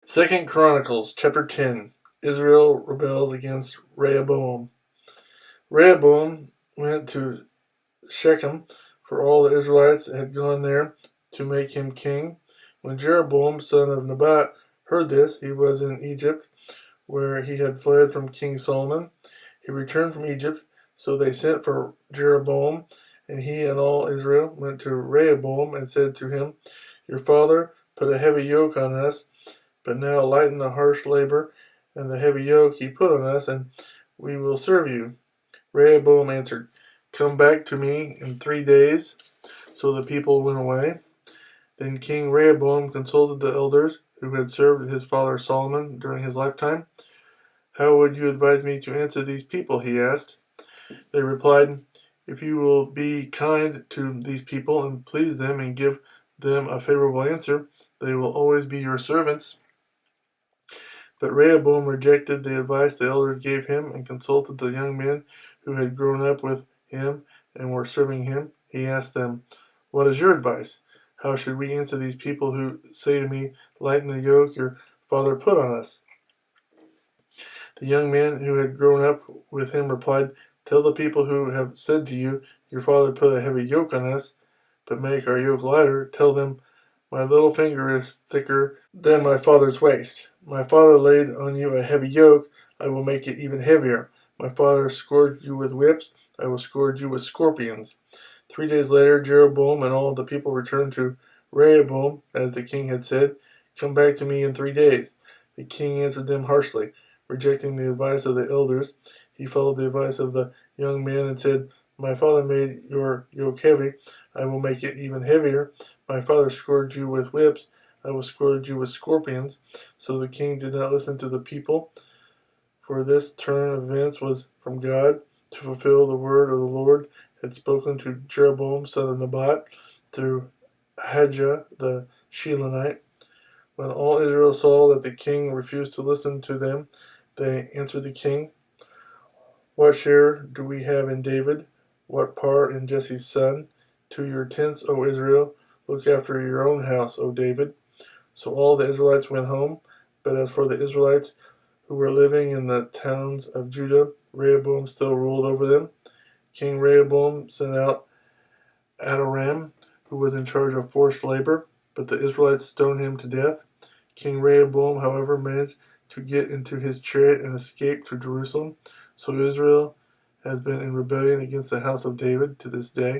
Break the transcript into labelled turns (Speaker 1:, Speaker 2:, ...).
Speaker 1: Second Chronicles chapter 10. Israel rebels against Rehoboam. Rehoboam went to Shechem, for all the Israelites had gone there to make him king. When Jeroboam, son of Nebat, heard this, he was in Egypt, where he had fled from King Solomon. He returned from Egypt, so they sent for Jeroboam, and he and all Israel went to Rehoboam and said to him, "Your father put a heavy yoke on us, but now lighten the harsh labor and the heavy yoke he put on us, and we will serve you." Rehoboam answered, "Come back to me in 3 days." So the people went away. Then King Rehoboam consulted the elders who had served his father Solomon during his lifetime. "How would you advise me to answer these people?" he asked. They replied, "If you will be kind to these people and please them and give them a favorable answer, they will always be your servants." But Rehoboam rejected the advice the elders gave him and consulted the young men who had grown up with him and were serving him. He asked them, "What is your advice? How should we answer these people who say to me, 'Lighten the yoke your father put on us'?" The young men who had grown up with him replied, "Tell the people who have said to you, 'Your father put a heavy yoke on us, but make our yoke lighter,' tell them, 'My little finger is thicker than my father's waist. My father laid on you a heavy yoke, I will make it even heavier. My father scourged you with whips, I will scourge you with scorpions." 3 days later, Jeroboam and all the people returned to Rehoboam, as the king had said, "Come back to me in 3 days." The king answered them harshly. Rejecting the advice of the elders, he followed the advice of the young men and said, "My father made your yoke heavy, I will make it even heavier. My father scourged you with whips, I will scourge you with scorpions." So the king did not listen to the people, for this turn of events was from God, to fulfill the word of the Lord had spoken to Jeroboam, son of Nebat, through Ahijah the Shilonite. When all Israel saw that the king refused to listen to them, they answered the king, "What share do we have in David? What part in Jesse's son? To your tents, O Israel. Look after your own house, O David." So all the Israelites went home. But as for the Israelites who were living in the towns of Judah, Rehoboam still ruled over them. King Rehoboam sent out Adoram, who was in charge of forced labor, but the Israelites stoned him to death. King Rehoboam, however, managed to get into his chariot and escape to Jerusalem. So Israel has been in rebellion against the house of David to this day.